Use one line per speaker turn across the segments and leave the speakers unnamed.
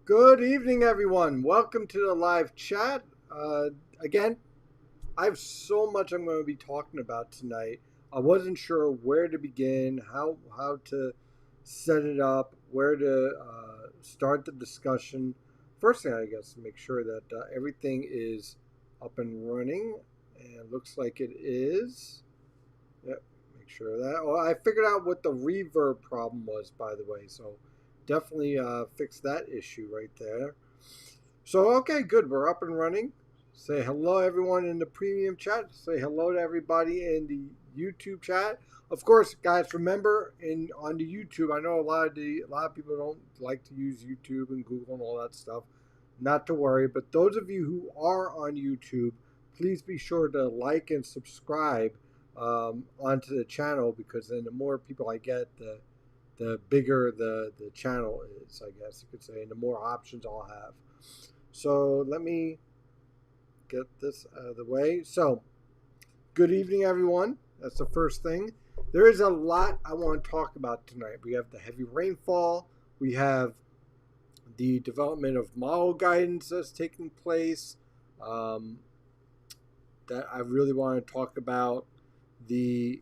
Good evening, everyone. Welcome to the live chat. Again, I have so much I'm going to be talking about tonight. I wasn't sure where to begin, how to set it up, where to start the discussion. First thing, I guess, to make sure that everything is up and running, and looks like it is. Yep, make sure of that. Oh, I figured out what the reverb problem was, by the way, so definitely fix that issue right there. So, okay, good. We're up and running. Say hello, everyone in the premium chat. Say hello to everybody in the YouTube chat. Of course, guys, remember on the YouTube, I know a lot of people don't like to use YouTube and Google and all that stuff. Not to worry, but those of you who are on YouTube, please be sure to like and subscribe onto the channel, because then the more people I get, the bigger the channel is, I guess you could say, and the more options I'll have. So let me get this out of the way. So, good evening, everyone. That's the first thing. There is a lot I want to talk about tonight. We have the heavy rainfall. We have the development of model guidance that's taking place. That I really want to talk about. The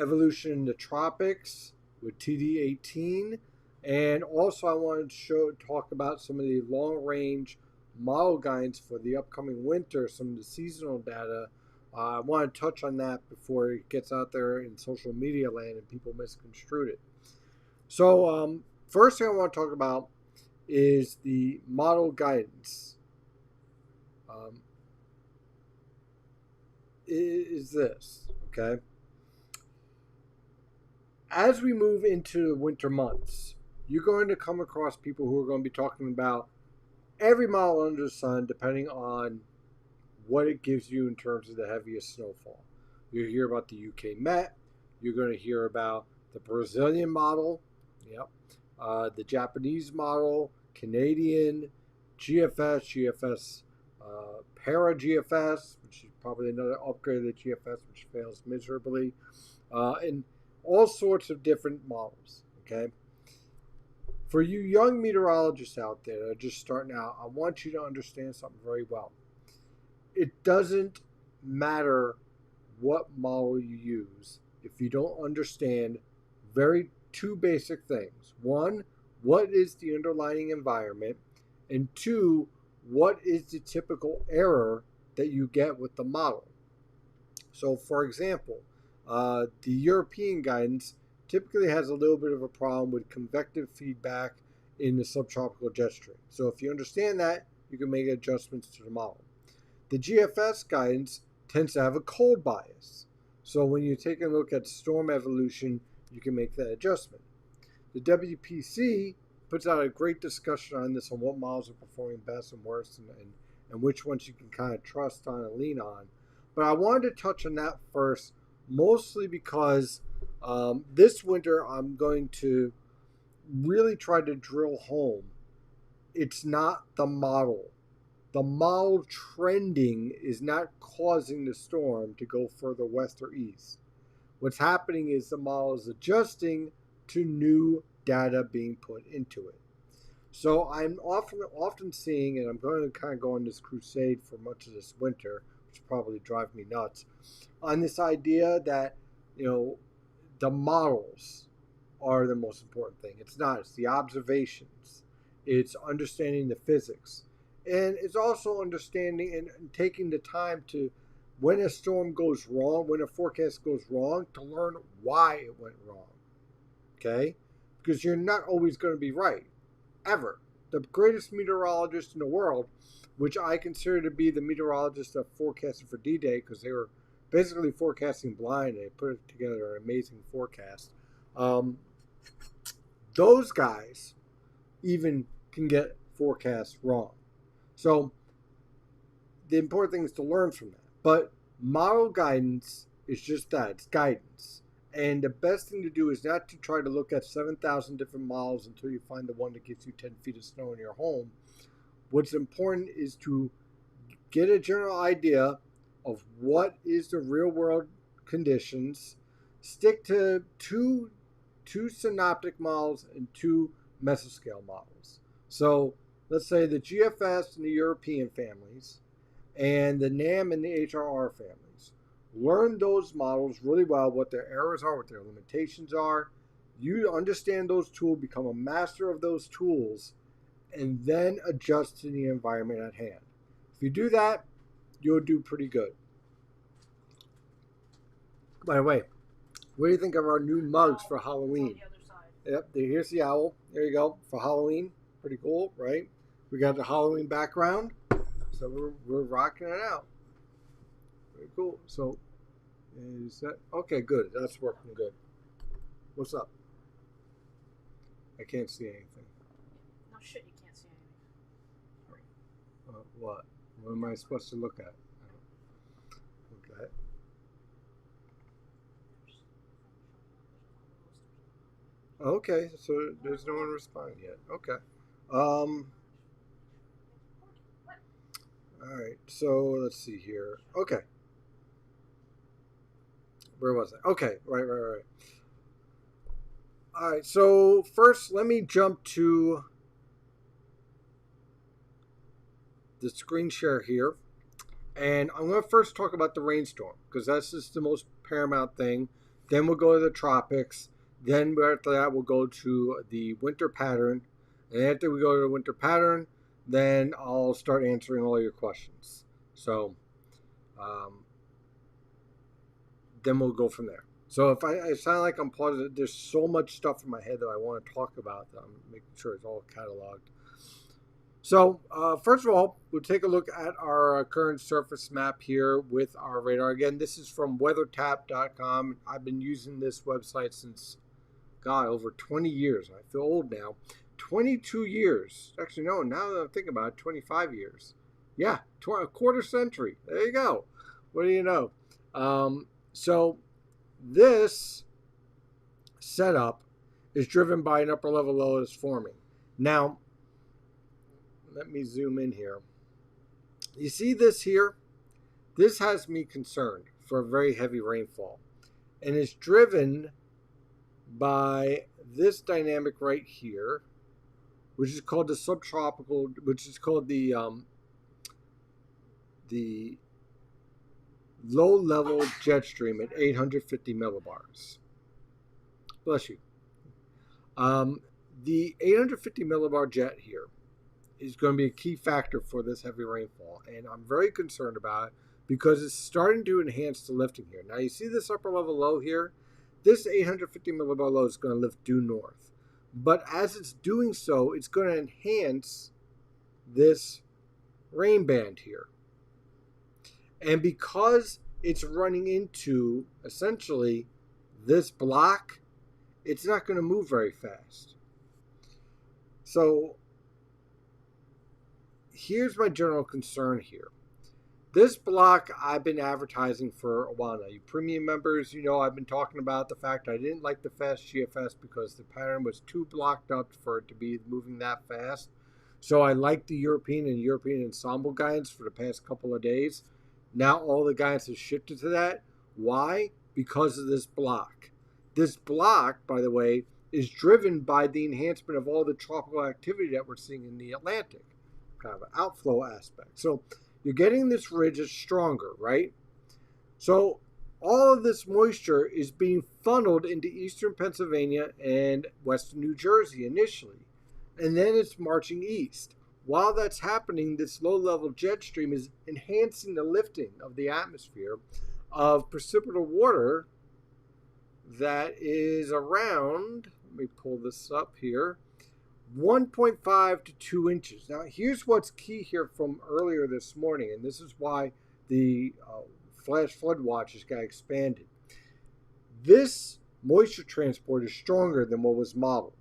evolution in the tropics with TD18. And also I wanted to talk about some of the long range model guidance for the upcoming winter, some of the seasonal data. I want to touch on that before it gets out there in social media land and people misconstrue it. So first thing I want to talk about is the model guidance. Is this, okay? As we move into the winter months, you're going to come across people who are going to be talking about every model under the sun, depending on what it gives you in terms of the heaviest snowfall. You'll hear about the UK Met. You're going to hear about the Brazilian model. Yep. The Japanese model, Canadian, GFS, Para GFS, which is probably another upgrade of the GFS, which fails miserably, and all sorts of different models. Okay. For you young meteorologists out there that are just starting out, I want you to understand something very well. It doesn't matter what model you use if you don't understand two basic things. One, what is the underlying environment? And two, what is the typical error that you get with the model? So, for example, the European guidance typically has a little bit of a problem with convective feedback in the subtropical jet stream. So if you understand that, you can make adjustments to the model. The GFS guidance tends to have a cold bias. So when you take a look at storm evolution, you can make that adjustment. The WPC puts out a great discussion on this, on what models are performing best and worst, and which ones you can kind of trust on and lean on. But I wanted to touch on that first, mostly because this winter I'm going to really try to drill home. It's not the model. The model trending is not causing the storm to go further west or east. What's happening is the model is adjusting to new data being put into it. So I'm often seeing, and I'm going to kind of go on this crusade for much of this winter, which will probably drive me nuts, on this idea that, the models are the most important thing. It's not. It's the observations. It's understanding the physics. And it's also understanding and taking the time to, when a storm goes wrong, when a forecast goes wrong, to learn why it went wrong. Okay? Because you're not always going to be right. Ever. The greatest meteorologist in the world, which I consider to be the meteorologist that forecasted for D-Day, because they were basically forecasting blind, and they put together an amazing forecast. Those guys even can get forecasts wrong. So the important thing is to learn from that. But model guidance is just that. It's guidance. And the best thing to do is not to try to look at 7,000 different models until you find the one that gives you 10 feet of snow in your home. What's important is to get a general idea of what is the real world conditions. Stick to two synoptic models and two mesoscale models. So let's say the GFS and the European families and the NAM and the HRR families. Learn those models really well, what their errors are, what their limitations are. You understand those tools, become a master of those tools, and then adjust to the environment at hand. If you do that, you'll do pretty good. By the way, what do you think of our new mugs for Halloween? Yep, here's the owl. There you go, for Halloween. Pretty cool, right? We got the Halloween background, so we're rocking it out. Very cool. So, is that okay? Good. That's working good. What's up? I can't see anything.
No shit, you can't see anything.
What? What am I supposed to look at? Okay. Okay, so there's no one responding yet. Okay. All right. So let's see here. Okay. Where was I? Okay. Right. All right. So first, let me jump to the screen share here, and I'm going to first talk about the rainstorm because that's just the most paramount thing. Then we'll go to the tropics. Then after that, we'll go to the winter pattern. And after we go to the winter pattern, then I'll start answering all your questions. So then we'll go from there. So if I sound like I'm pausing, there's so much stuff in my head that I want to talk about that I'm making sure it's all cataloged. So first of all, we'll take a look at our current surface map here with our radar. Again, this is from weathertap.com. I've been using this website since, God, over 20 years. I feel old now. 22 years. Actually, no, now that I'm thinking about it, 25 years. Yeah, a quarter century. There you go. What do you know? So this setup is driven by an upper level low that's forming. Now, let me zoom in here. You see this here? This has me concerned for a very heavy rainfall. And it's driven by this dynamic right here, which is called the subtropical, which is called the low-level jet stream at 850 millibars. Bless you. The 850 millibar jet here is going to be a key factor for this heavy rainfall, and I'm very concerned about it because it's starting to enhance the lifting here. Now you see this upper level low here? This 850 millibar low is going to lift due north. But as it's doing so, it's going to enhance this rain band here. And because it's running into, essentially, this block, it's not going to move very fast. So here's my general concern here. This block I've been advertising for a while now. You premium members, you know I've been talking about the fact I didn't like the fast GFS because the pattern was too blocked up for it to be moving that fast. So I like the European and European ensemble guidance for the past couple of days. Now all the guidance has shifted to that. Why? Because of this block. This block, by the way, is driven by the enhancement of all the tropical activity that we're seeing in the Atlantic. Kind of an outflow aspect. So you're getting this ridge is stronger, right? So all of this moisture is being funneled into eastern Pennsylvania and western New Jersey initially. And then it's marching east. While that's happening, this low-level jet stream is enhancing the lifting of the atmosphere of precipitable water that is around, let me pull this up here, 1.5 to 2 inches. Now, here's what's key here from earlier this morning, and this is why the flash flood watches got expanded. This moisture transport is stronger than what was modeled.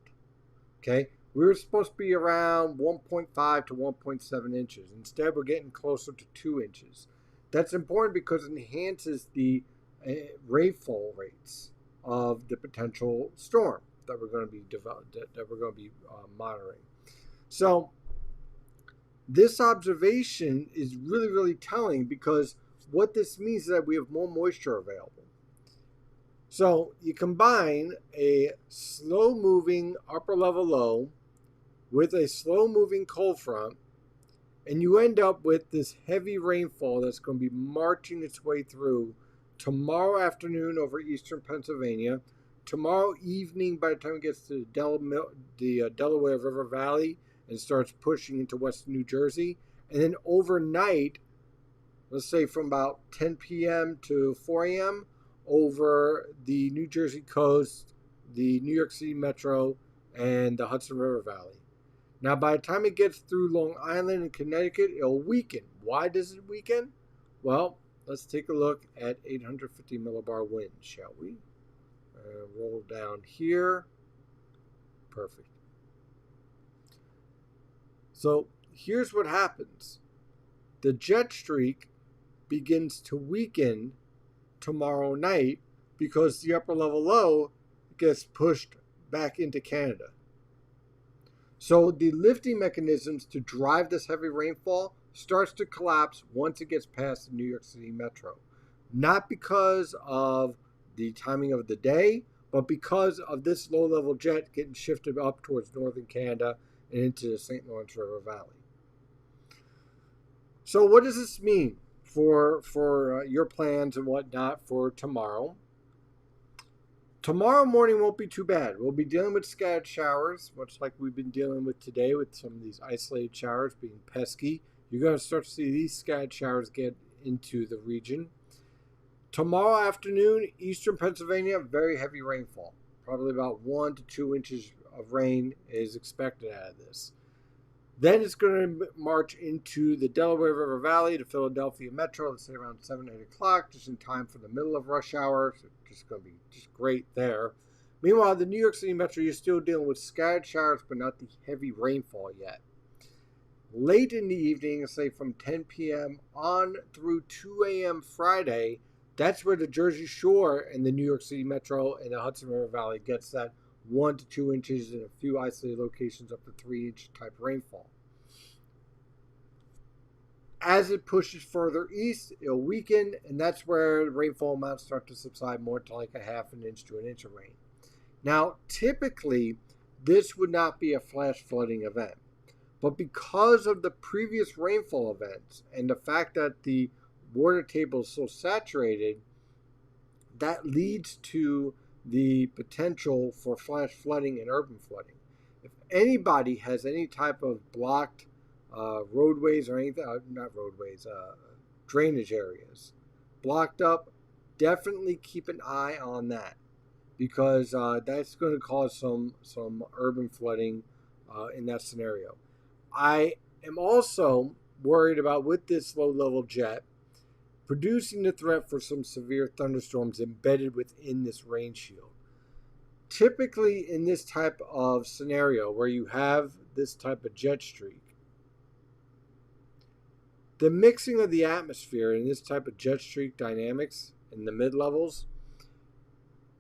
Okay, we were supposed to be around 1.5 to 1.7 inches. Instead, we're getting closer to 2 inches. That's important because it enhances the rainfall rates of the potential storm that we're going to be monitoring. So this observation is really, really telling because what this means is that we have more moisture available. So you combine a slow-moving upper-level low with a slow-moving cold front, and you end up with this heavy rainfall that's going to be marching its way through tomorrow afternoon over eastern Pennsylvania, tomorrow evening by the time it gets to the Delaware River Valley and starts pushing into western New Jersey, and then overnight, let's say from about 10 p.m. to 4 a.m., over the New Jersey coast, the New York City Metro, and the Hudson River Valley. Now, by the time it gets through Long Island and Connecticut, it'll weaken. Why does it weaken? Well, let's take a look at 850 millibar winds, shall we? Roll down here. Perfect. So here's what happens. The jet streak begins to weaken tomorrow night because the upper level low gets pushed back into Canada. So the lifting mechanisms to drive this heavy rainfall starts to collapse once it gets past the New York City Metro. Not because of the timing of the day, but because of this low-level jet getting shifted up towards northern Canada and into the St. Lawrence River Valley. So what does this mean for your plans and whatnot for tomorrow? Tomorrow morning won't be too bad. We'll be dealing with scattered showers, much like we've been dealing with today with some of these isolated showers being pesky. You're going to start to see these scattered showers get into the region. Tomorrow afternoon, eastern Pennsylvania, very heavy rainfall. Probably about 1 to 2 inches of rain is expected out of this. Then it's going to march into the Delaware River Valley, the Philadelphia Metro, let's say around 7, 8 o'clock, just in time for the middle of rush hour. So just going to be just great there. Meanwhile, the New York City Metro, you're still dealing with scattered showers, but not the heavy rainfall yet. Late in the evening, say from 10 p.m. on through 2 a.m. Friday, that's where the Jersey Shore and the New York City Metro and the Hudson River Valley gets that 1 to 2 inches in a few isolated locations up to 3-inch type rainfall. As it pushes further east, it'll weaken, and that's where the rainfall amounts start to subside more to like a half an inch to an inch of rain. Now, typically, this would not be a flash flooding event, but because of the previous rainfall events and the fact that the water table is so saturated, that leads to the potential for flash flooding and urban flooding. If anybody has any type of blocked roadways or anything, not roadways, drainage areas blocked up, definitely keep an eye on that, because that's going to cause some urban flooding in that scenario. I am also worried about, with this low-level jet, producing the threat for some severe thunderstorms embedded within this rain shield. Typically, in this type of scenario where you have this type of jet streak, the mixing of the atmosphere in this type of jet streak dynamics in the mid-levels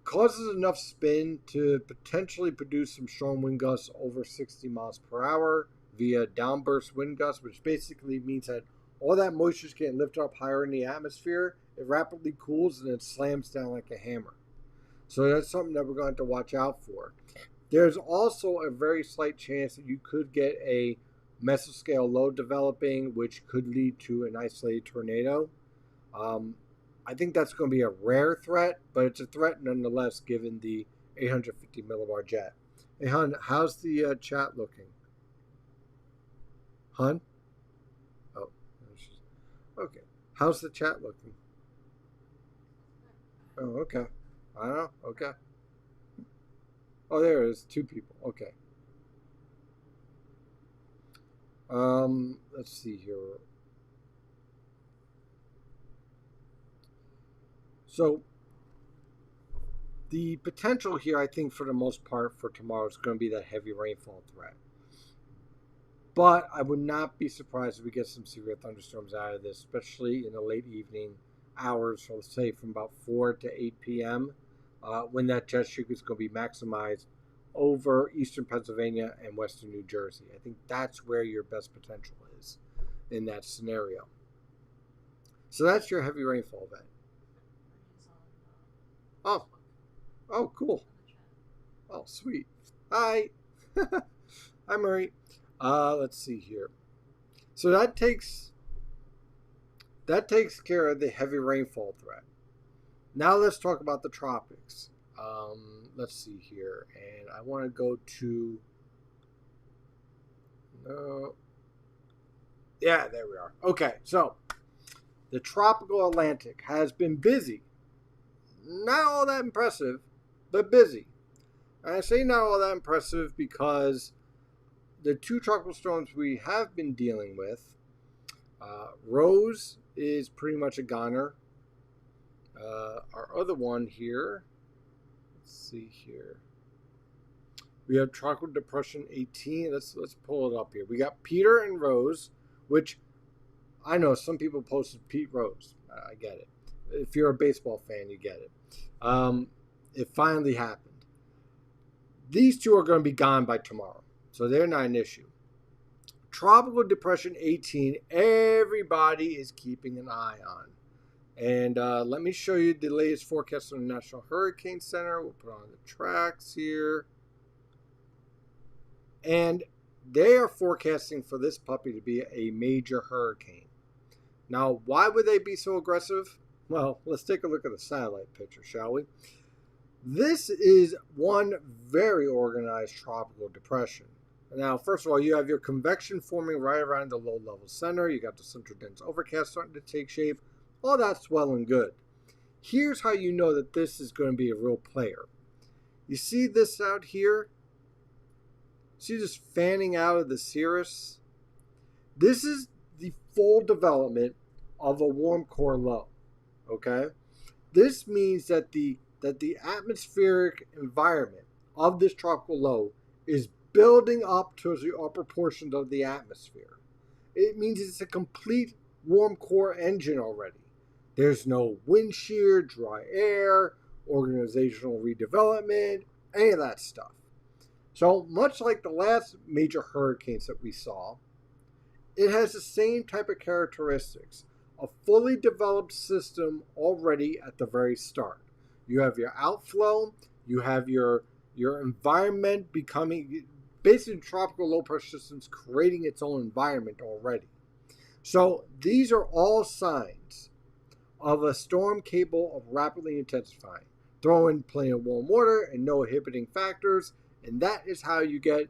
causes enough spin to potentially produce some strong wind gusts over 60 miles per hour via downburst wind gusts, which basically means that all that moisture is getting lifted up higher in the atmosphere. It rapidly cools and it slams down like a hammer. So that's something that we're going to have to watch out for. There's also a very slight chance that you could get a mesoscale low developing, which could lead to an isolated tornado. I think that's going to be a rare threat, but it's a threat nonetheless given the 850 millibar jet. Hey, Hun, how's the chat looking? Hun? Oh, okay. How's the chat looking? Oh, okay. I don't know. Okay. Oh, there it is. 2 people. Okay. Let's see here. So the potential here, I think, for the most part for tomorrow is going to be that heavy rainfall threat. But I would not be surprised if we get some severe thunderstorms out of this, especially in the late evening hours, so let's say from about 4 to 8 p.m., when that jet streak is going to be maximized over eastern Pennsylvania and western New Jersey. I think that's where your best potential is in that scenario. So that's your heavy rainfall event. Oh, cool. Oh, sweet. Hi. Hi, Murray. Let's see here. So that takes care of the heavy rainfall threat. Now let's talk about the tropics. Let's see here, and I want to go to. Yeah, there we are. Okay, so the tropical Atlantic has been busy. Not all that impressive, but busy. And I say not all that impressive because the two tropical storms we have been dealing with, Rose is pretty much a goner. Our other one here, let's see here. We have Tropical Depression 18. Let's pull it up here. We got Peter and Rose, which I know some people posted Pete Rose. I get it. If you're a baseball fan, you get it. It finally happened. These two are going to be gone by tomorrow, so they're not an issue. Tropical Depression 18, everybody is keeping an eye on. And let me show you the latest forecast from the National Hurricane Center. We'll put on the tracks here. And they are forecasting for this puppy to be a major hurricane. Now, why would they be so aggressive? Well, let's take a look at the satellite picture, shall we? This is one very organized tropical depression. Now, first of all, you have your convection forming right around the low-level center. You got the central dense overcast starting to take shape. All that's well and good. Here's how you know that this is going to be a real player. You see this out here? See this fanning out of the cirrus? This is the full development of a warm core low. Okay? This means that the atmospheric environment of this tropical low is building up towards the upper portions of the atmosphere. It means it's a complete warm core engine already. There's no wind shear, dry air, organizational redevelopment, any of that stuff. So much like the last major hurricanes that we saw, it has the same type of characteristics. A fully developed system already at the very start. You have your outflow, you have your environment becoming, basically tropical low pressure systems creating its own environment already. So these are all signs of a storm capable of rapidly intensifying. Throw in plenty of warm water and no inhibiting factors, and that is how you get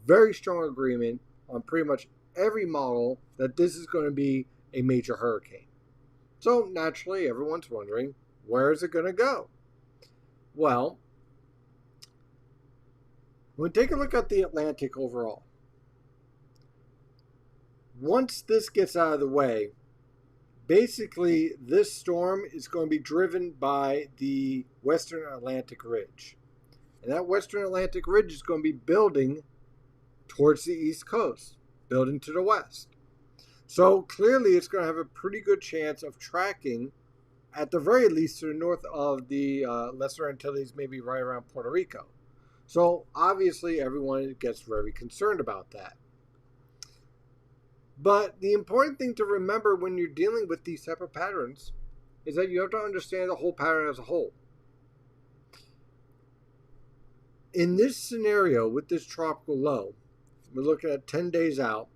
very strong agreement on pretty much every model that this is going to be a major hurricane. So naturally, everyone's wondering, where is it going to go? Well, when we take a look at the Atlantic overall, once this gets out of the way, basically this storm is going to be driven by the Western Atlantic Ridge. And that Western Atlantic Ridge is going to be building towards the East Coast, building to the west. So clearly it's going to have a pretty good chance of tracking, at the very least, to the north of the Lesser Antilles, maybe right around Puerto Rico. So obviously everyone gets very concerned about that. But the important thing to remember when you're dealing with these type of patterns is that you have to understand the whole pattern as a whole. In this scenario with this tropical low, we're looking at 10 days out,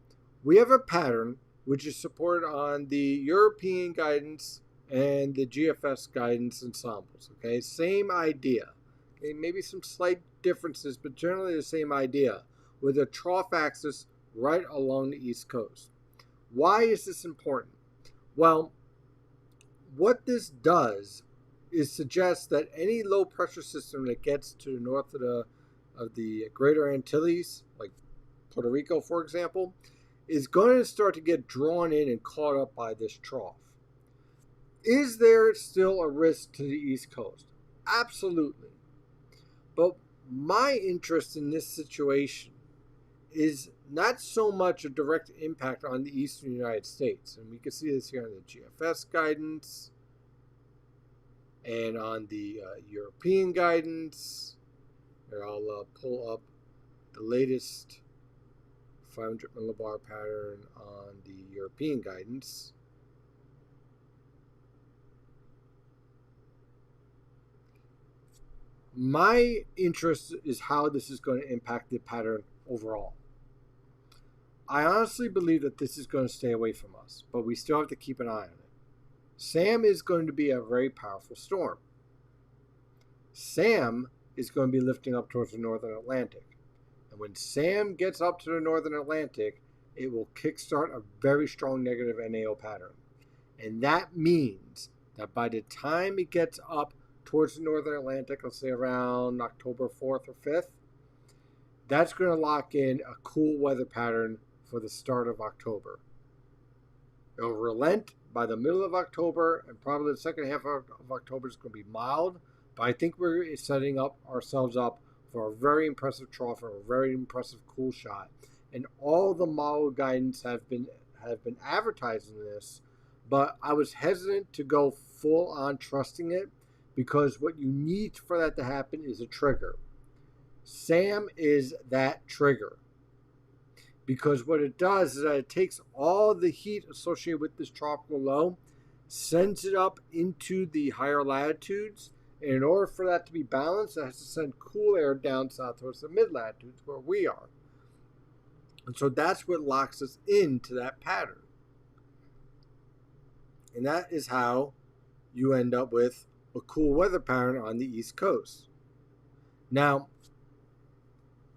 we have a pattern which is supported on the European guidance and the GFS guidance ensembles. Okay, same idea. Okay, maybe some slight differences, but generally the same idea, with a trough axis right along the East Coast. Why is this important? Well, what this does is suggest that any low pressure system that gets to the north of the Greater Antilles, like Puerto Rico, for example, is going to start to get drawn in and caught up by this trough. Is there still a risk to the East Coast? Absolutely. But my interest in this situation is not so much a direct impact on the eastern United States. And we can see this here on the GFS guidance and on the European guidance. Here, I'll pull up the latest 500 millibar pattern on the European guidance. My interest is how this is going to impact the pattern overall. I honestly believe that this is going to stay away from us, but we still have to keep an eye on it. Sam is going to be a very powerful storm. Sam is going to be lifting up towards the northern Atlantic. And when Sam gets up to the northern Atlantic, it will kickstart a very strong negative NAO pattern. And that means that by the time it gets up towards the northern Atlantic, let's say around October 4th or 5th, that's going to lock in a cool weather pattern for the start of October. It'll relent by the middle of October, and probably the second half of October is going to be mild, but I think we're setting up ourselves up for a very impressive trough or a very impressive cool shot. And all the model guidance have been advertising this, but I was hesitant to go full on trusting it because what you need for that to happen is a trigger. Sam is that trigger. Because what it does is that it takes all the heat associated with this tropical low, sends it up into the higher latitudes, and in order for that to be balanced, it has to send cool air down south towards the mid-latitudes where we are. And so that's what locks us into that pattern. And that is how you end up with a cool weather pattern on the East Coast. Now,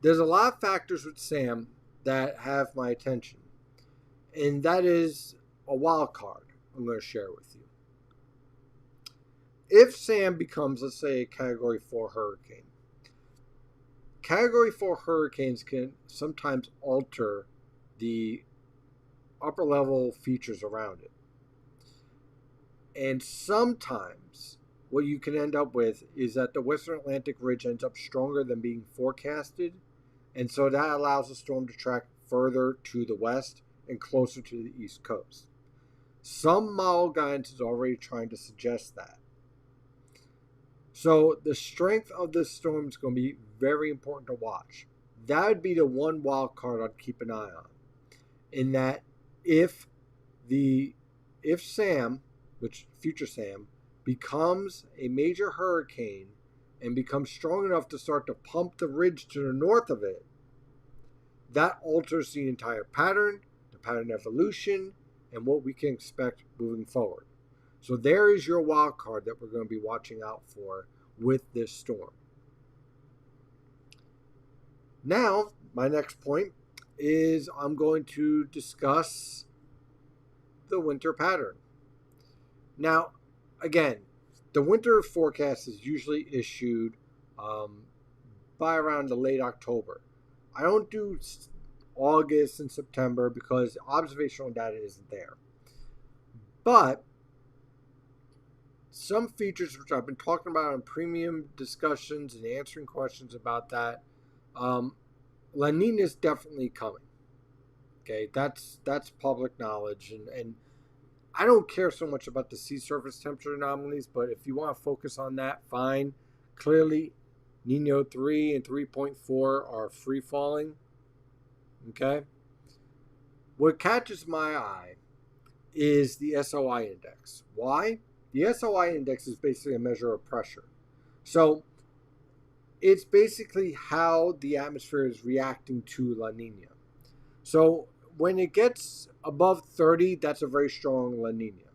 there's a lot of factors with Sam that have my attention, and that is a wild card I'm going to share with you. If Sam becomes, let's say, a Category 4 hurricane, Category 4 hurricanes can sometimes alter the upper level features around it. And sometimes what you can end up with is that the Western Atlantic ridge ends up stronger than being forecasted. And so that allows the storm to track further to the west and closer to the East Coast. Some model guidance is already trying to suggest that. So the strength of this storm is going to be very important to watch. That would be the one wild card I'd keep an eye on. In that if Sam, which future Sam, becomes a major hurricane and becomes strong enough to start to pump the ridge to the north of it, that alters the entire pattern, the pattern evolution, and what we can expect moving forward. So there is your wild card that we're going to be watching out for with this storm. Now, my next point is I'm going to discuss the winter pattern. Now, again, the winter forecast is usually issued by around the late October. I don't do August and September because observational data isn't there. But some features which I've been talking about in premium discussions and answering questions about that, La Nina is definitely coming. Okay, that's public knowledge, and I don't care so much about the sea surface temperature anomalies, but if you want to focus on that, fine. Clearly, Nino 3 and 3.4 are free falling. Okay? What catches my eye is the SOI index. Why? The SOI index is basically a measure of pressure. So, it's basically how the atmosphere is reacting to La Nina. So, when it gets above 30, that's a very strong La Nina.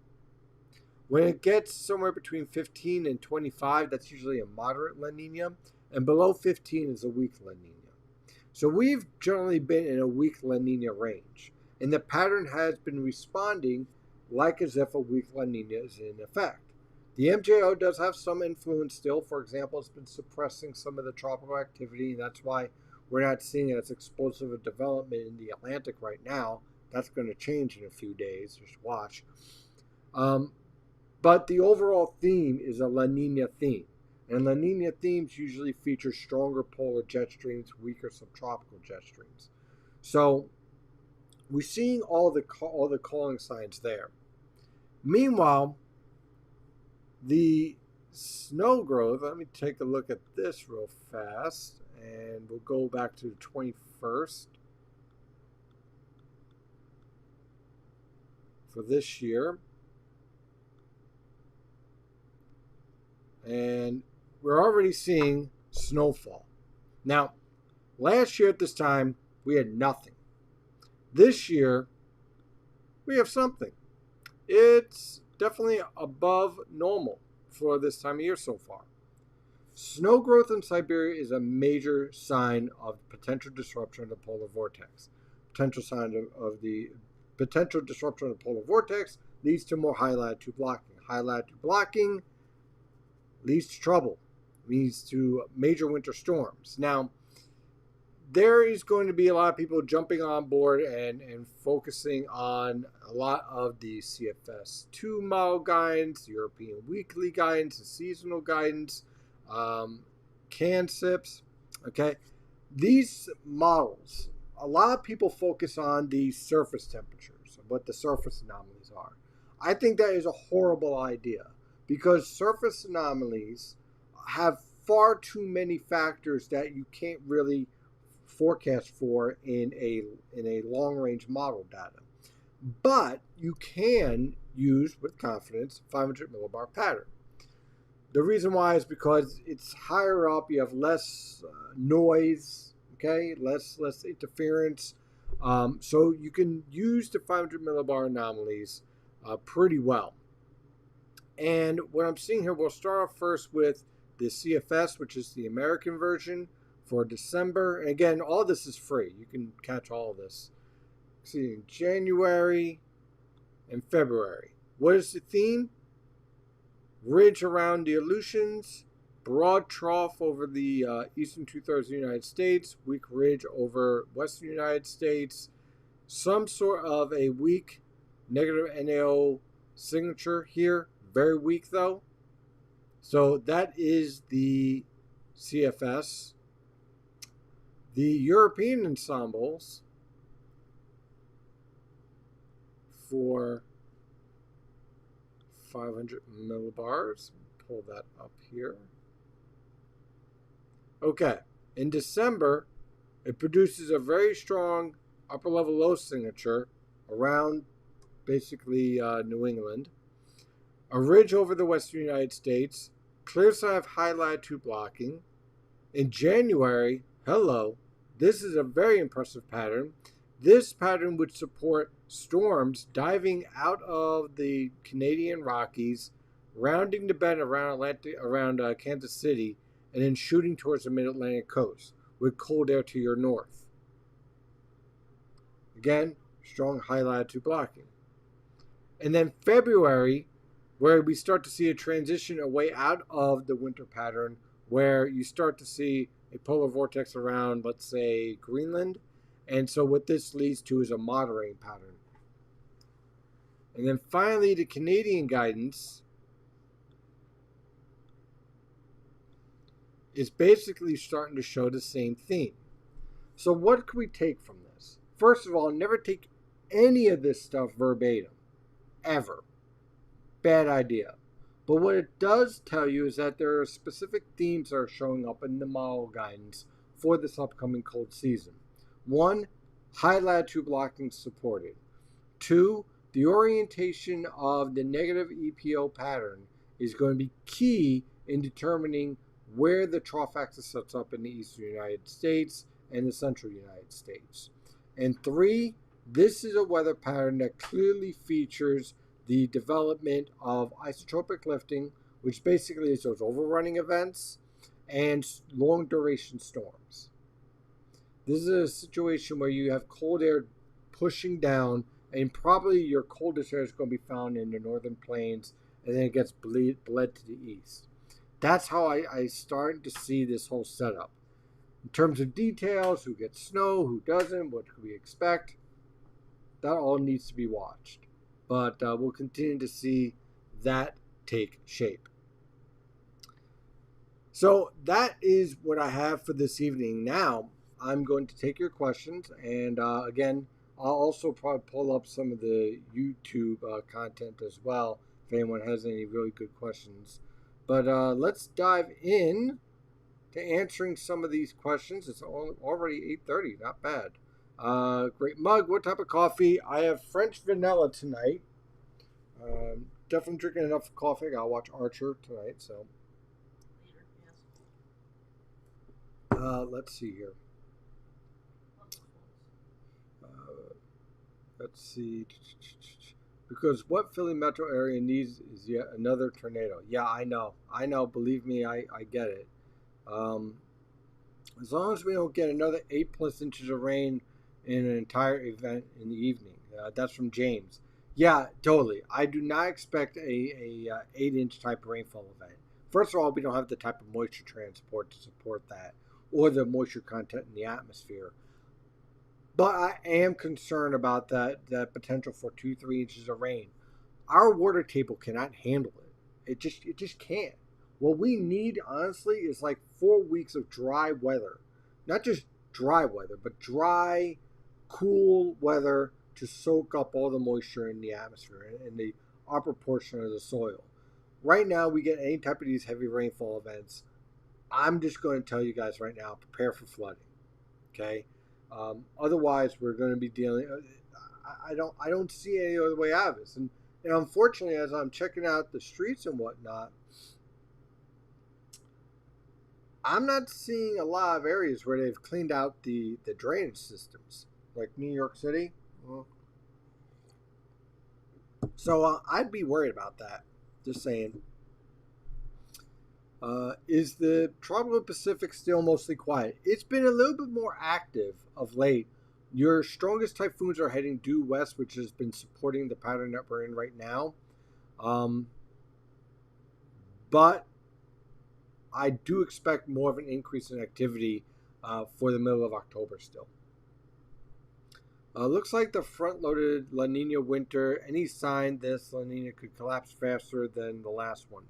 When it gets somewhere between 15 and 25, that's usually a moderate La Nina. And below 15 is a weak La Nina. So we've generally been in a weak La Nina range. And the pattern has been responding like as if a weak La Nina is in effect. The MJO does have some influence still. For example, it's been suppressing some of the tropical activity. And that's why we're not seeing it as explosive a development in the Atlantic right now. That's going to change in a few days. Just watch. But the overall theme is a La Nina theme. And La Nina themes usually feature stronger polar jet streams, weaker subtropical jet streams. So we're seeing all the calling signs there. Meanwhile, the snow growth, let me take a look at this real fast, and we'll go back to the 21st for this year. And we're already seeing snowfall. Now, last year at this time, we had nothing. This year, we have something. It's definitely above normal for this time of year so far. Snow growth in Siberia is a major sign of potential disruption of the polar vortex. Potential sign of the potential disruption of the polar vortex leads to more high latitude blocking. High latitude blocking leads to trouble, leads to major winter storms. Now, there is going to be a lot of people jumping on board and focusing on a lot of the CFS 2 model guidance, European weekly guidance, the seasonal guidance, CANSIPs. Okay, these models, a lot of people focus on the surface temperatures, what the surface anomalies are. I think that is a horrible idea because surface anomalies have far too many factors that you can't really forecast for in a long range model data. But you can use with confidence 500 millibar pattern. The reason why is because it's higher up, you have less noise, okay, less interference. So you can use the 500 millibar anomalies pretty well. And what I'm seeing here, we'll start off first with the CFS, which is the American version for December. And again, all this is free. You can catch all of this. See, in January and February. What is the theme? Ridge around the Aleutians, broad trough over the eastern two-thirds of the United States, weak ridge over western United States, some sort of a weak negative NAO signature here, very weak though. So that is the CFS. The European ensembles for 500 millibars. Pull that up here. Okay. In December, it produces a very strong upper level low signature around basically New England. A ridge over the western United States. Clear side of high latitude blocking. In January, hello, this is a very impressive pattern. This pattern would support storms diving out of the Canadian Rockies, rounding the bend around Kansas City, and then shooting towards the mid-Atlantic coast with cold air to your north. Again, strong high latitude blocking. And then February, where we start to see a transition away out of the winter pattern, where you start to see a polar vortex around, let's say, Greenland. And so what this leads to is a moderating pattern. And then finally, the Canadian guidance is basically starting to show the same theme. So what can we take from this? First of all, never take any of this stuff verbatim. Ever. Bad idea. But what it does tell you is that there are specific themes that are showing up in the model guidance for this upcoming cold season. 1, high latitude blocking supported. 2, the orientation of the negative EPO pattern is going to be key in determining where the trough axis sets up in the eastern United States and the central United States. And 3, this is a weather pattern that clearly features the development of isotropic lifting, which basically is those overrunning events and long duration storms. This is a situation where you have cold air pushing down, and probably your coldest air is going to be found in the northern plains, and then it gets bled to the east. That's how I started to see this whole setup. In terms of details, who gets snow, who doesn't, what can we expect, that all needs to be watched. But we'll continue to see that take shape. So that is what I have for this evening. Now, I'm going to take your questions, and again, I'll also probably pull up some of the YouTube content as well if anyone has any really good questions. But let's dive in to answering some of these questions. It's already 8:30, not bad. Great mug. What type of coffee? I have French vanilla tonight. Definitely drinking enough coffee. I gotta watch Archer tonight, so. Let's see here. let's see. Because what Philly metro area needs is yet another tornado. Yeah, I know. I know. Believe me, I get it. Um, as long as we don't get another 8+ inches of rain in an entire event in the evening. That's from James. Yeah, totally. I do not expect a 8-inch type of rainfall event. First of all, we don't have the type of moisture transport to support that, or the moisture content in the atmosphere. But I am concerned about that potential for 2-3 inches of rain. Our water table cannot handle it. It just can't. What we need, honestly, is like 4 weeks of dry weather. Not just dry weather, but dry, cool weather to soak up all the moisture in the atmosphere and the upper portion of the soil. Right now, we get any type of these heavy rainfall events. I'm just going to tell you guys right now, prepare for flooding. Okay. Otherwise, we're going to be dealing. I don't see any other way out of this. And unfortunately, as I'm checking out the streets and whatnot, I'm not seeing a lot of areas where they've cleaned out the drainage systems, like New York City. So I'd be worried about that. Just saying. Is the tropical Pacific still mostly quiet? It's been a little bit more active of late. Your strongest typhoons are heading due west, which has been supporting the pattern that we're in right now. But I do expect more of an increase in activity for the middle of October still. Looks like the front-loaded La Nina winter. Any sign this La Nina could collapse faster than the last one?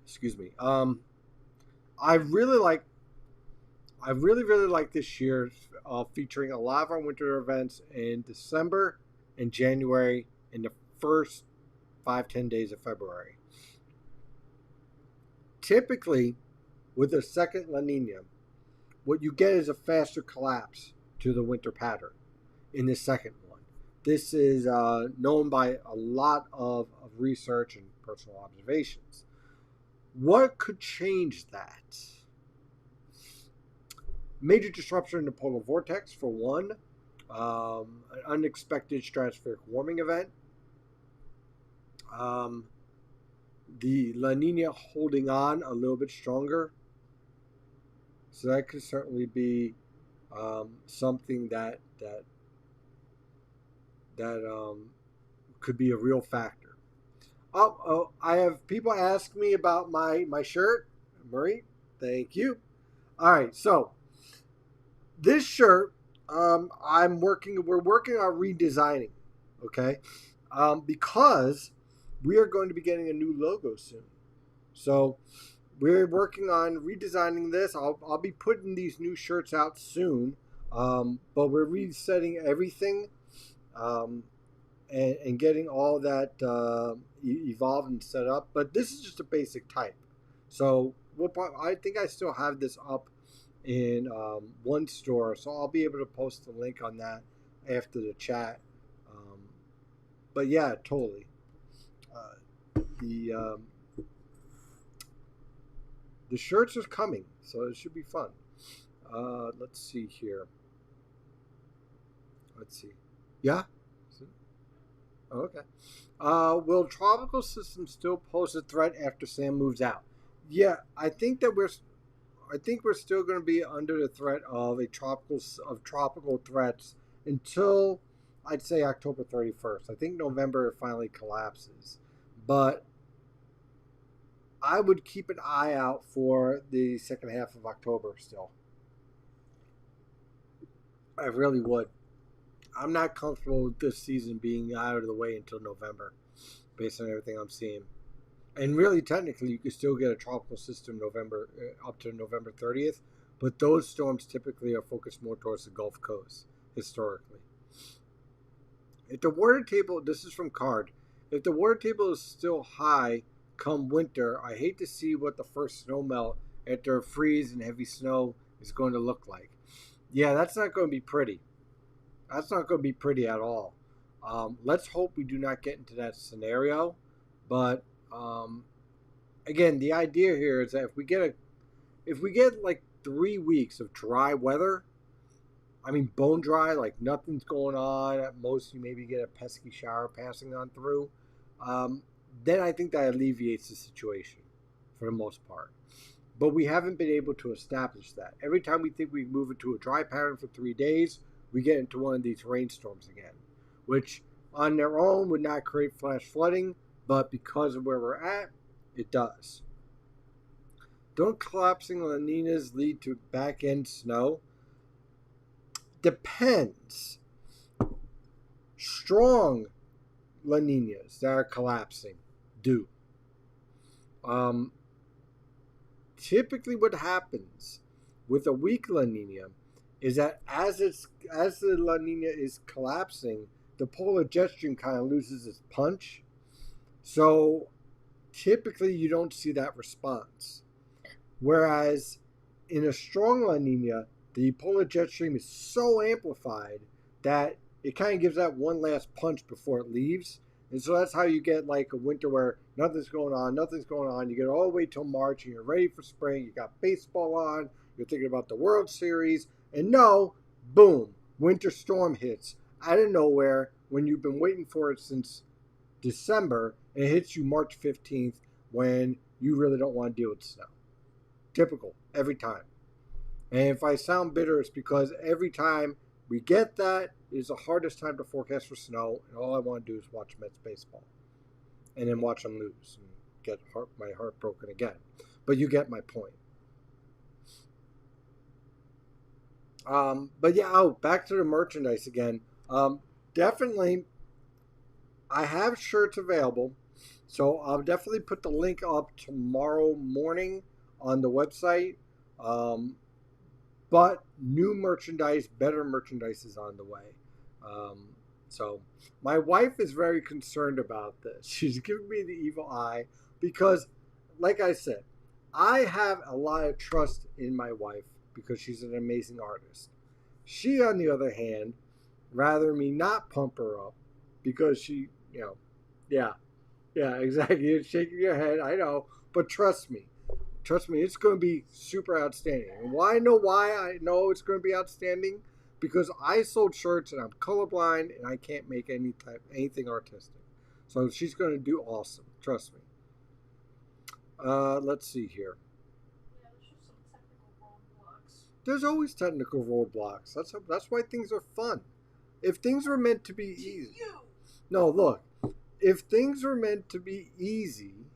Excuse me. I really like this year, featuring a lot of our winter events in December and January and the first 5-10 days of February. Typically, with a second La Nina, what you get is a faster collapse to the winter pattern in the second one. This is known by a lot of research and personal observations. What could change that? Major disruption in the polar vortex, for one. An unexpected stratospheric warming event. The La Nina holding on a little bit stronger. So that could certainly be something that could be a real factor. I have people ask me about my shirt. Murray, thank you. All right, so this shirt, we're working on redesigning, okay? Because we are going to be getting a new logo soon. So we're working on redesigning this. I'll be putting these new shirts out soon, but we're resetting everything. And getting all that evolved and set up. But this is just a basic type. So I think I still have this up in one store. So I'll be able to post the link on that after the chat. But yeah, totally. The shirts are coming. So it should be fun. Let's see here. Let's see. Yeah? Okay. Will tropical systems still pose a threat after Sam moves out? Yeah, I think we're still going to be under the threat of tropical threats until I'd say October 31st. I think November it finally collapses, but I would keep an eye out for the second half of October still. I really would. I'm not comfortable with this season being out of the way until November, based on everything I'm seeing. And really, technically, you could still get a tropical system up to November 30th, but those storms typically are focused more towards the Gulf Coast, historically. If the water table, this is from Card, if the water table is still high come winter, I hate to see what the first snow melt after a freeze and heavy snow is going to look like. Yeah, that's not going to be pretty. That's not going to be pretty at all. Let's hope we do not get into that scenario. But again, the idea here is that if we get like 3 weeks of dry weather, I mean, bone dry, like nothing's going on. At most, you maybe get a pesky shower passing on through. Um, then I think that alleviates the situation for the most part. But we haven't been able to establish that. Every time we think we move into a dry pattern for 3 days, we get into one of these rainstorms again, which on their own would not create flash flooding, but because of where we're at, it does. Don't collapsing La Ninas lead to back end snow? Depends. Strong La Ninas that are collapsing do. Typically, what happens with a weak La Nina is that as the La Nina is collapsing, the polar jet stream kind of loses its punch. So typically, you don't see that response. Whereas in a strong La Nina, the polar jet stream is so amplified that it kind of gives that one last punch before it leaves. And so that's how you get like a winter where nothing's going on. You get all the way till March and you're ready for spring. You got baseball on. You're thinking about the World Series. And no, boom, winter storm hits out of nowhere when you've been waiting for it since December. And it hits you March 15th when you really don't want to deal with snow. Typical, every time. And if I sound bitter, it's because every time we get that, it is the hardest time to forecast for snow, and all I want to do is watch Mets baseball. And then watch them lose and get my heart broken again. But you get my point. But yeah, back to the merchandise again. Definitely, I have shirts available, so I'll definitely put the link up tomorrow morning on the website. But new merchandise, better merchandise is on the way. So my wife is very concerned about this. She's giving me the evil eye because, like I said, I have a lot of trust in my wife because she's an amazing artist. She, on the other hand, rather me not pump her up because she, yeah, exactly. You're shaking your head, I know, but trust me, it's going to be super outstanding. And why I know it's going to be outstanding? Because I sold shirts and I'm colorblind and I can't make anything artistic. So she's going to do awesome. Trust me. Let's see here.
Yeah, there's just some technical roadblocks.
There's always technical roadblocks. That's why things are fun. If things were meant to be easy. No, look. If things were meant to be easy,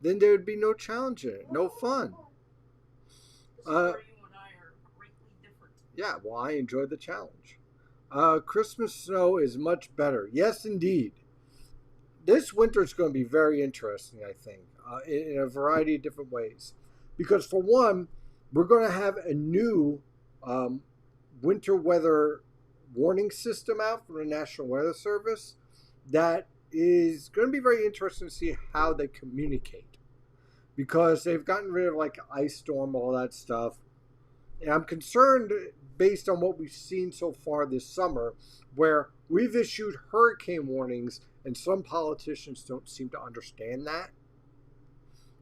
then there would be no challenge in it, no fun.
This is where you and I are greatly different.
Yeah, well, I enjoy the challenge. Christmas snow is much better. Yes, indeed. This winter is going to be very interesting, I think, in a variety of different ways. Because, for one, we're going to have a new winter weather warning system out from the National Weather Service that is going to be very interesting to see how they communicate. Because they've gotten rid of like ice storm, all that stuff. And I'm concerned based on what we've seen so far this summer, where we've issued hurricane warnings and some politicians don't seem to understand that.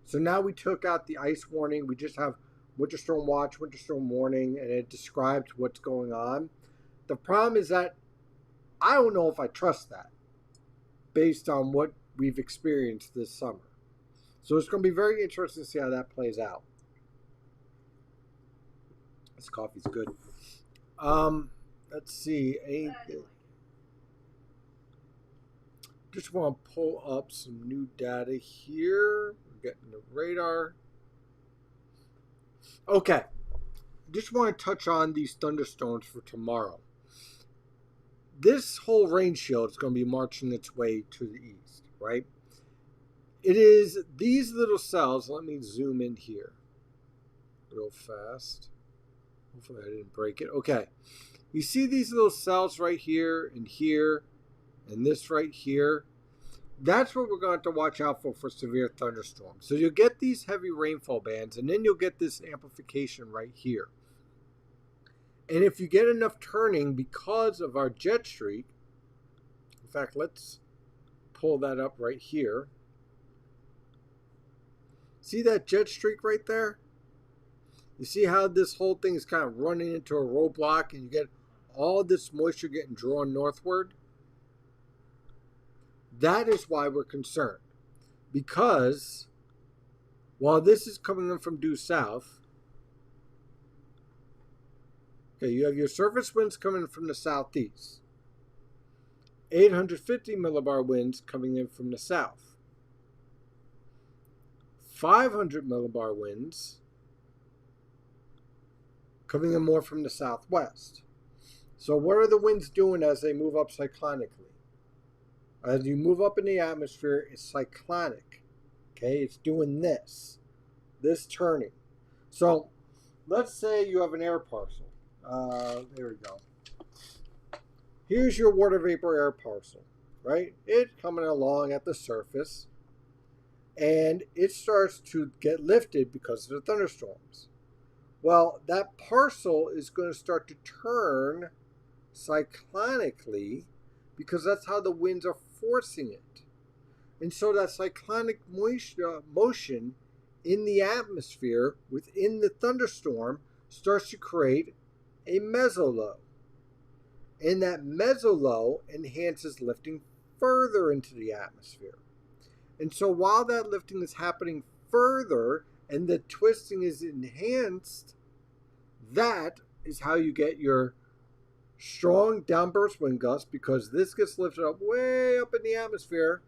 So now we took out the ice warning. We just have winter storm watch, winter storm warning, and it describes what's going on. The problem is that I don't know if I trust that based on what we've experienced this summer. So it's going to be very interesting to see how that plays out. This coffee's good. Let's see. Just want to pull up some new data here. We're getting the radar. Okay. Just want to touch on these thunderstorms for tomorrow. This whole rain shield is going to be marching its way to the east, right? It is these little cells. Let me zoom in here real fast. Hopefully I didn't break it. Okay. You see these little cells right here and this right here? That's what we're going to have to watch out for severe thunderstorms. So you'll get these heavy rainfall bands, and then you'll get this amplification right here. And if you get enough turning because of our jet streak, in fact, let's pull that up right here. See that jet streak right there? You see how this whole thing is kind of running into a roadblock and you get all this moisture getting drawn northward? That is why we're concerned. Because while this is coming in from due south, okay, you have your surface winds coming from the southeast. 850 millibar winds coming in from the south. 500 millibar winds coming in more from the southwest. So what are the winds doing as they move up cyclonically? As you move up in the atmosphere, it's cyclonic. Okay, it's doing this turning. So let's say you have an air parcel. There we go. Here's your water vapor air parcel, right? It's coming along at the surface, and it starts to get lifted because of the thunderstorms. Well, that parcel is going to start to turn cyclonically because that's how the winds are forcing it. And so that cyclonic motion in the atmosphere within the thunderstorm starts to create a mesolow. And that mesolow enhances lifting further into the atmosphere. And so while that lifting is happening further and the twisting is enhanced, that is how you get your strong downburst wind gusts, because this gets lifted up way up in the atmosphere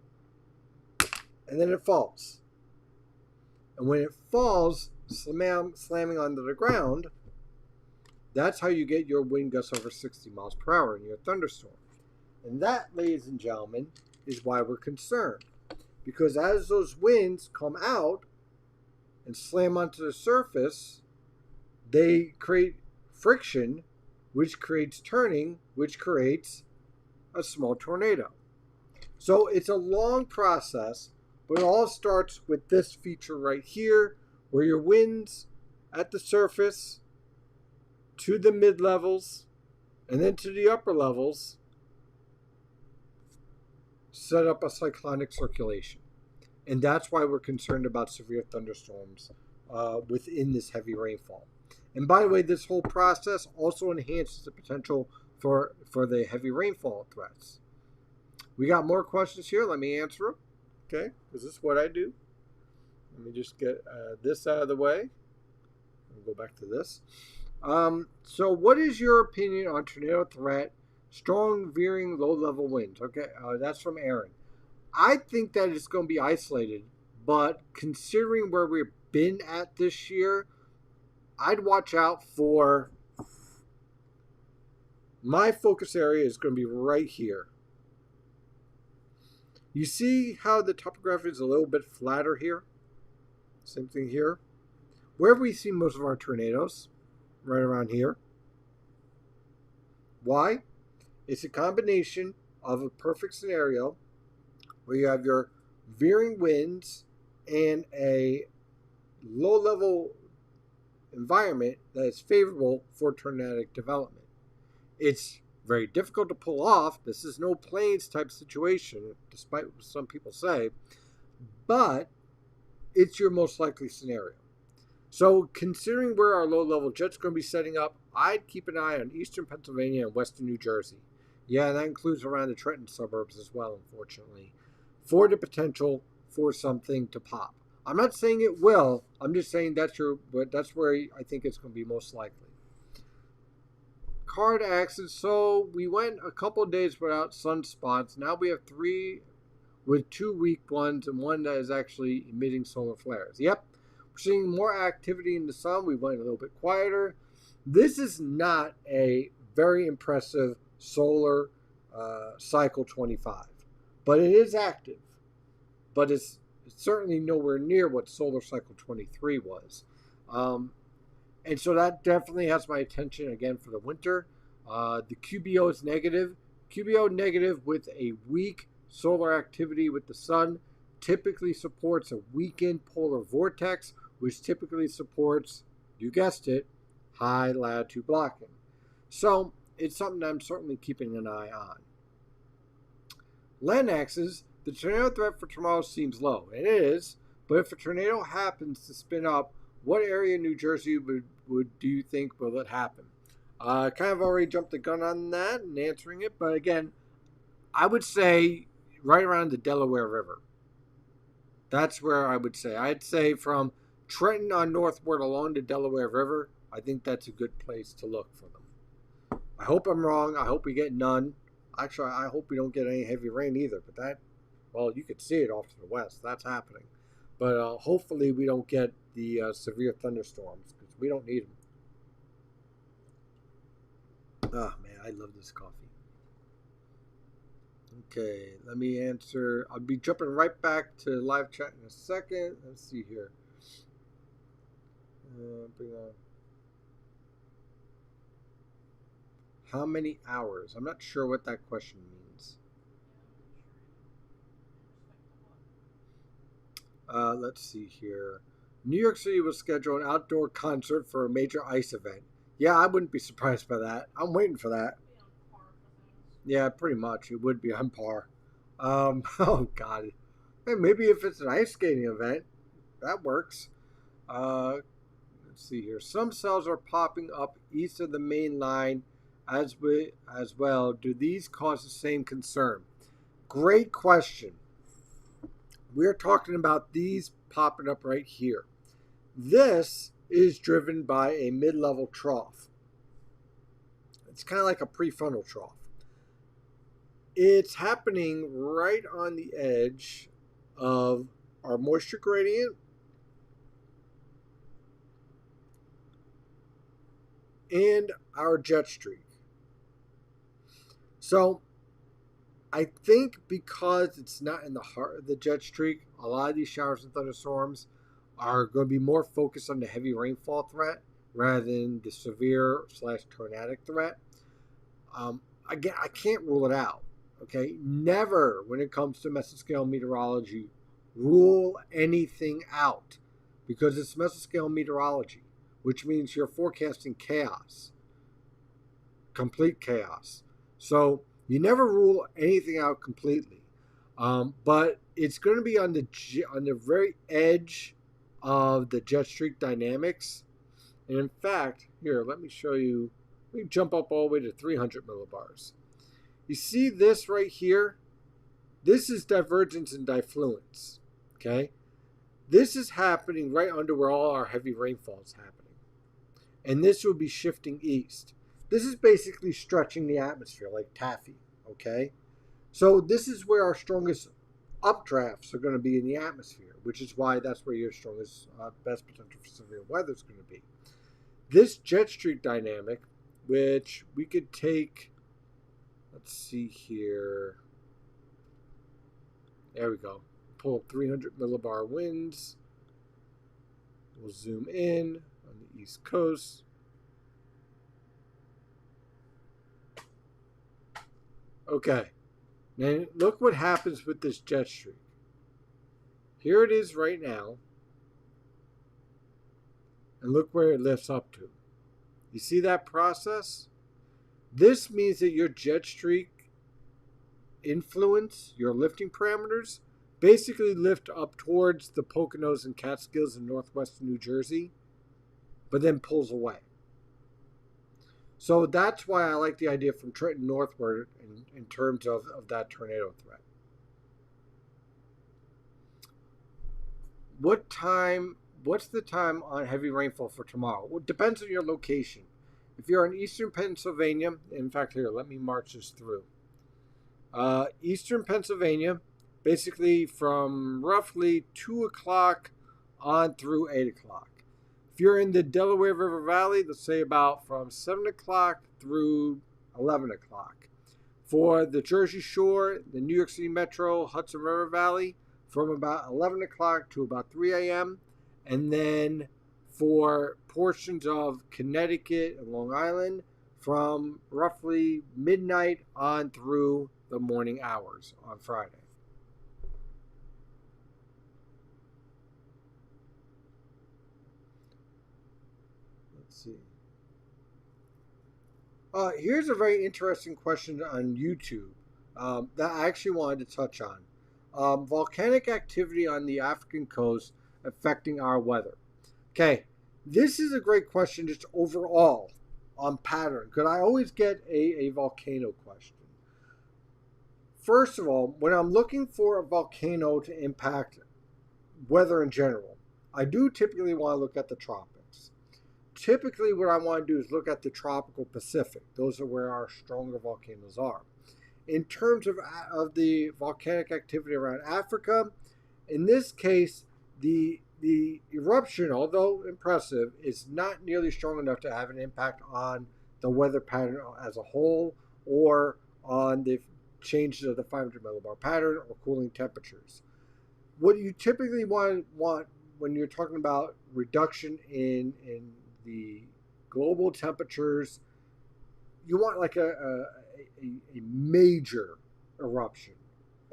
and then it falls. And when it falls, slamming onto the ground, that's how you get your wind gusts over 60 miles per hour in your thunderstorm. And that, ladies and gentlemen, is why we're concerned. Because as those winds come out and slam onto the surface, they create friction, which creates turning, which creates a small tornado. So it's a long process, but it all starts with this feature right here, where your winds at the surface to the mid-levels and then to the upper levels set up a cyclonic circulation. And that's why we're concerned about severe thunderstorms within this heavy rainfall. And by the way, this whole process also enhances the potential for the heavy rainfall threats. We got more questions here. Let me answer them. Okay, because this is what I do. Let me just get this out of the way. I'll go back to this. So what is your opinion on tornado threat, strong veering, low-level winds? Okay, that's from Aaron. I think that it's going to be isolated, but considering where we've been at this year, I'd watch out for, my focus area is going to be right here. You see how the topography is a little bit flatter here? Same thing here. Where have we seen most of our tornadoes? Right around here. Why? It's a combination of a perfect scenario where you have your veering winds and a low-level environment that is favorable for tornadic development. It's very difficult to pull off. This is no plains type situation, despite what some people say, but it's your most likely scenario. So considering where our low-level jets are going to be setting up, I'd keep an eye on eastern Pennsylvania and western New Jersey. Yeah, that includes around the Trenton suburbs as well, unfortunately, for the potential for something to pop. I'm not saying it will. I'm just saying that's where I think it's going to be most likely. Card accidents. So we went a couple of days without sunspots. Now we have 3 with 2 weak ones and one that is actually emitting solar flares. Yep. We're seeing more activity in the sun. We went a little bit quieter. This is not a very impressive solar cycle 25, but it is active. But it's certainly nowhere near what solar cycle 23 was. And so that definitely has my attention again for the winter. The QBO is negative. QBO negative with a weak solar activity with the sun typically supports a weakened polar vortex, which typically supports, you guessed it, high latitude blocking. So it's something I'm certainly keeping an eye on. Land axes, the tornado threat for tomorrow seems low. It is, but if a tornado happens to spin up, what area in New Jersey would do you think will it happen? Kind of already jumped the gun on that and answering it, but again, I would say right around the Delaware River. That's where I would say. I'd say from Trenton on northward along the Delaware River, I think that's a good place to look for them. I hope I'm wrong. I hope we get none. Actually, I hope we don't get any heavy rain either. But that, well, you could see it off to the west. That's happening. But hopefully we don't get the severe thunderstorms because we don't need them. Oh, man, I love this coffee. Okay, let me answer. I'll be jumping right back to live chat in a second. Let's see here. Bring on. How many hours? I'm not sure what that question means. Let's see here. New York City will schedule an outdoor concert for a major ice event. Yeah, I wouldn't be surprised by that. I'm waiting for that. Yeah, pretty much. It would be on par. Oh, God. Hey, maybe if it's an ice skating event, that works. Let's see here. Some cells are popping up east of the main line as well. Do these cause the same concern? Great question. We're talking about these popping up right here. This is driven by a mid-level trough. It's kind of like a prefrontal trough. It's happening right on the edge of our moisture gradient and our jet streak. So I think because it's not in the heart of the jet streak, a lot of these showers and thunderstorms are going to be more focused on the heavy rainfall threat rather than the severe / tornadic threat. Again, I can't rule it out. Okay, never when it comes to mesoscale meteorology rule anything out because it's mesoscale meteorology, which means you're forecasting chaos, complete chaos. So you never rule anything out completely, but it's going to be on the very edge of the jet streak dynamics. And in fact, here, let me show you. We jump up all the way to 300 millibars. You see this right here? This is divergence and diffluence, okay? This is happening right under where all our heavy rainfall is happening. And this will be shifting east. This is basically stretching the atmosphere like taffy, okay? So this is where our strongest updrafts are going to be in the atmosphere, which is why that's where your strongest, best potential for severe weather is going to be. This jet streak dynamic, which we could take... Let's see here. There we go. Pull up 300 millibar winds. We'll zoom in on the East Coast. Okay. Now look what happens with this jet streak. Here it is right now. And look where it lifts up to. You see that process? This means that your jet streak influence, your lifting parameters, basically lift up towards the Poconos and Catskills in northwestern New Jersey, but then pulls away. So that's why I like the idea from Trenton northward in terms of that tornado threat. What's the time on heavy rainfall for tomorrow? Well, it depends on your location. If you're in eastern Pennsylvania, in fact, here, let me march this through. Eastern Pennsylvania, basically from roughly 2 o'clock on through 8 o'clock. If you're in the Delaware River Valley, let's say about from 7 o'clock through 11 o'clock. For the Jersey Shore, the New York City Metro, Hudson River Valley, from about 11 o'clock to about 3 a.m. And then for portions of Connecticut and Long Island from roughly midnight on through the morning hours on Friday. Let's see. Here's a very interesting question on YouTube that I actually wanted to touch on. Volcanic activity on the African coast affecting our weather. Okay, This is a great question just overall on pattern, because I always get a volcano question. First of all, when I'm looking for a volcano to impact weather in general, I do typically want to look at the tropics. Typically, what I want to do is look at the tropical Pacific. Those are where our stronger volcanoes are. In terms of the volcanic activity around Africa, in this case, the eruption, although impressive, is not nearly strong enough to have an impact on the weather pattern as a whole or on the changes of the 500 millibar pattern or cooling temperatures. What you typically want when you're talking about reduction in the global temperatures, you want like a major eruption,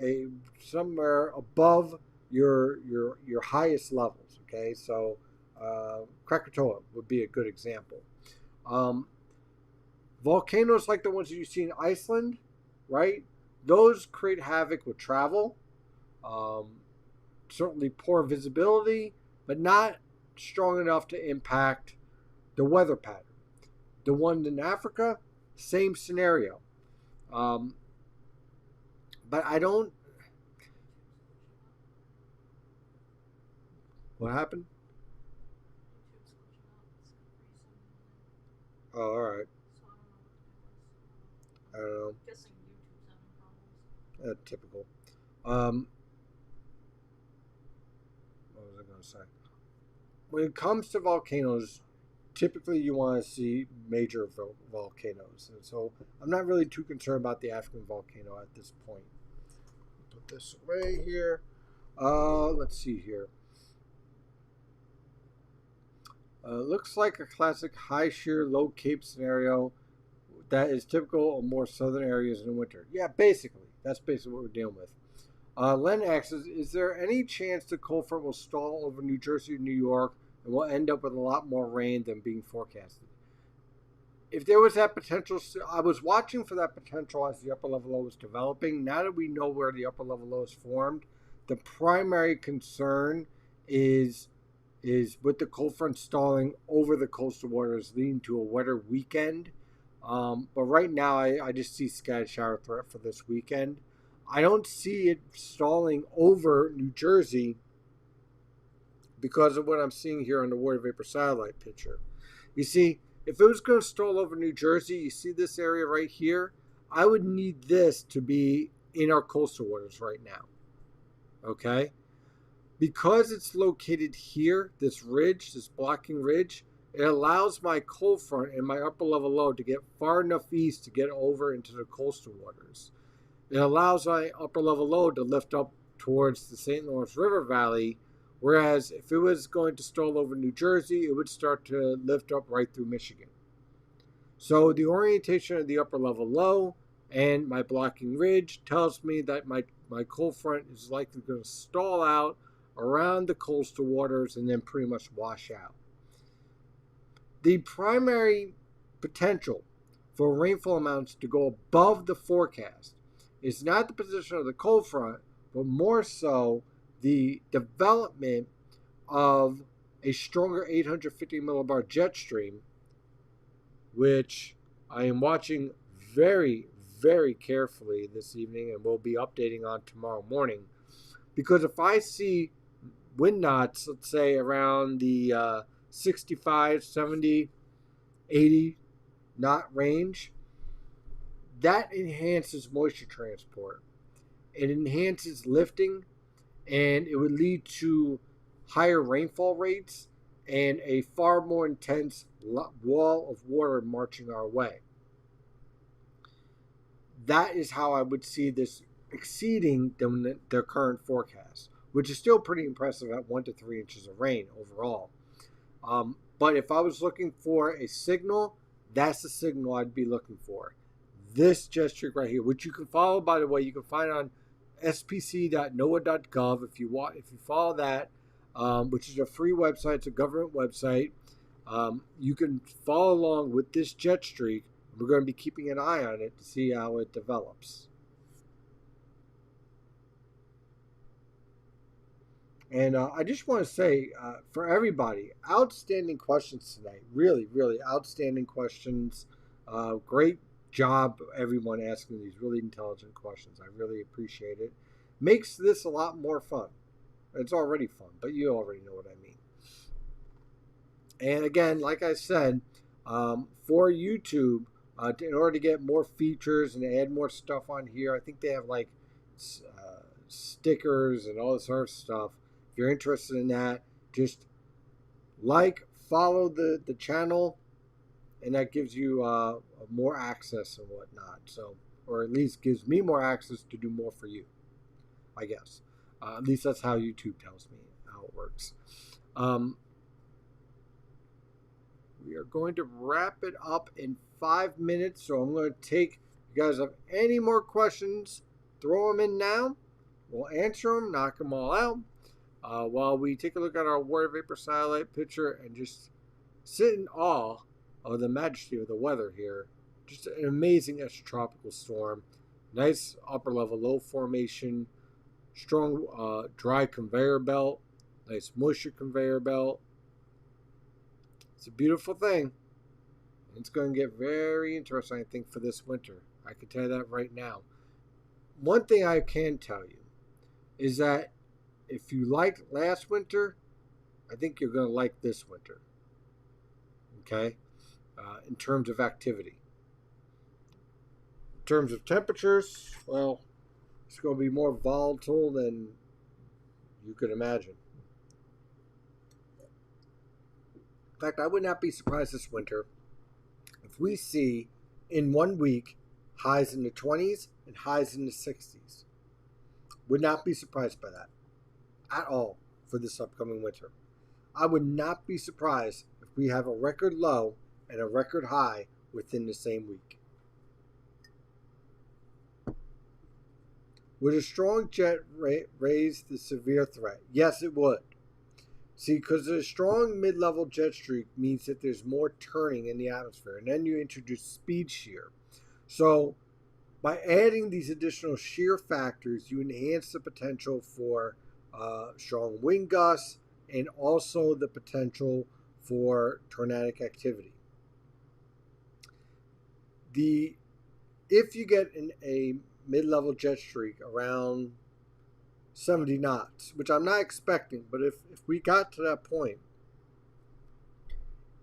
a somewhere above your highest levels. Okay, so Krakatoa would be a good example. Um, Volcanoes like the ones that you see in Iceland, right? Those create havoc with travel. Um, Certainly poor visibility, but not strong enough to impact the weather pattern. The one in Africa, same scenario. Um, but I don't. What happened? Oh, all right. I don't know.
Guessing YouTube's having problems.
Typical. What was I going to say? When it comes to volcanoes, typically you want to see major volcanoes. And so I'm not really too concerned about the African volcano at this point. Put this away here. Let's see here. Looks like a classic high shear, low cape scenario that is typical of more southern areas in winter. Yeah, basically. That's basically what we're dealing with. Len asks, is there any chance the cold front will stall over New Jersey or New York and we'll end up with a lot more rain than being forecasted? If there was that potential, I was watching for that potential as the upper level low was developing. Now that we know where the upper level low is formed, the primary concern is with the cold front stalling over the coastal waters, leading to a wetter weekend. But right now, I just see scattered shower threat for this weekend. I don't see it stalling over New Jersey because of what I'm seeing here on the water vapor satellite picture. You see, if it was going to stall over New Jersey, you see this area right here, I would need this to be in our coastal waters right now. Okay? Because it's located here, this ridge, this blocking ridge, it allows my cold front and my upper level low to get far enough east to get over into the coastal waters. It allows my upper level low to lift up towards the St. Lawrence River Valley, whereas if it was going to stall over New Jersey, it would start to lift up right through Michigan. So the orientation of the upper level low and my blocking ridge tells me that my cold front is likely going to stall out around the coastal waters and then pretty much wash out. The primary potential for rainfall amounts to go above the forecast is not the position of the cold front, but more so the development of a stronger 850 millibar jet stream, which I am watching very, very carefully this evening and will be updating on tomorrow morning. Because if I see wind knots, let's say around the 65, 70, 80 knot range, that enhances moisture transport. It enhances lifting, and it would lead to higher rainfall rates and a far more intense wall of water marching our way. That is how I would see this exceeding their current forecast, which is still pretty impressive at 1 to 3 inches of rain overall. But if I was looking for a signal, that's the signal I'd be looking for. This jet streak right here, which you can follow, by the way, you can find on spc.noaa.gov if you follow that, which is a free website, it's a government website. You can follow along with this jet streak. We're going to be keeping an eye on it to see how it develops. And I just want to say for everybody, outstanding questions tonight. Really, really outstanding questions. Great job, everyone, asking these really intelligent questions. I really appreciate it. Makes this a lot more fun. It's already fun, but you already know what I mean. And again, like I said, for YouTube, in order to get more features and add more stuff on here, I think they have like stickers and all this other stuff. If you're interested in that, just follow the channel, and that gives you more access and whatnot. So, or at least gives me more access to do more for you, I guess. At least that's how YouTube tells me how it works. We are going to wrap it up in 5 minutes, so I'm going to take, if you guys have any more questions, throw them in now. We'll answer them, knock them all out, while we take a look at our water vapor satellite picture and just sit in awe of the majesty of the weather here. Just an amazing extratropical storm. Nice upper level low formation, strong dry conveyor belt, nice moisture conveyor belt. It's a beautiful thing. It's going to get very interesting, I think, for this winter. I can tell you that right now. One thing I can tell you is that if you liked last winter, I think you're going to like this winter. Okay? In terms of activity. In terms of temperatures, well, it's going to be more volatile than you could imagine. In fact, I would not be surprised this winter if we see in 1 week highs in the 20s and highs in the 60s. Would not be surprised by that at all for this upcoming winter. I would not be surprised if we have a record low and a record high within the same week. Would a strong jet raise the severe threat? Yes, it would. See, because a strong mid-level jet streak means that there's more turning in the atmosphere, and then you introduce speed shear. So by adding these additional shear factors, you enhance the potential for strong wind gusts and also the potential for tornadic activity. If you get a mid-level jet streak around 70 knots, which I'm not expecting, but if we got to that point,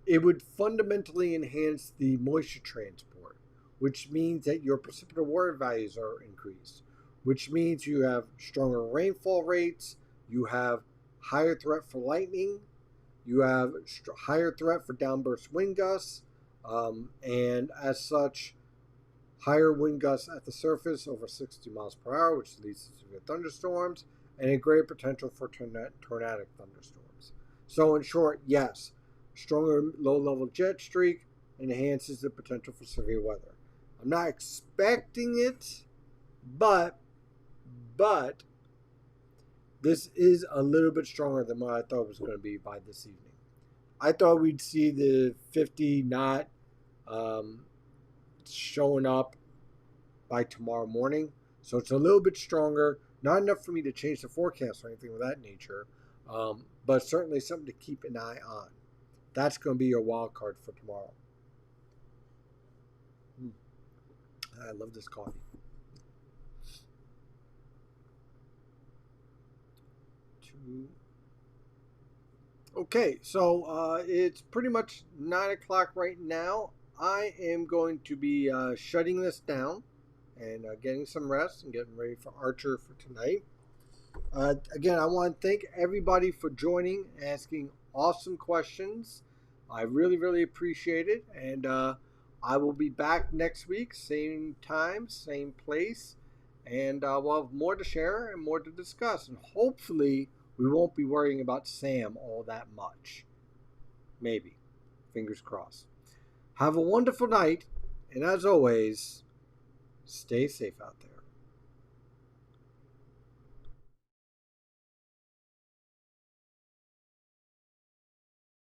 it would fundamentally enhance the moisture transport, which means that your precipitant water values are increased, which means you have stronger rainfall rates, you have higher threat for lightning, you have higher threat for downburst wind gusts, and as such, higher wind gusts at the surface over 60 miles per hour, which leads to severe thunderstorms, and a greater potential for tornadic thunderstorms. So in short, yes, stronger low-level jet streak enhances the potential for severe weather. I'm not expecting it, but this is a little bit stronger than what I thought it was going to be by this evening. I thought we'd see the 50 knot showing up by tomorrow morning. So it's a little bit stronger. Not enough for me to change the forecast or anything of that nature, but certainly something to keep an eye on. That's going to be your wild card for tomorrow. I love this coffee. Okay, so it's pretty much 9 o'clock right now. I am going to be shutting this down and getting some rest and getting ready for Archer for tonight. Again, I want to thank everybody for joining, asking awesome questions. I really, really appreciate it. And I will be back next week, same time, same place. And we'll have more to share and more to discuss. And hopefully we won't be worrying about Sam all that much. Maybe. Fingers crossed. Have a wonderful night. And as always, stay safe out there.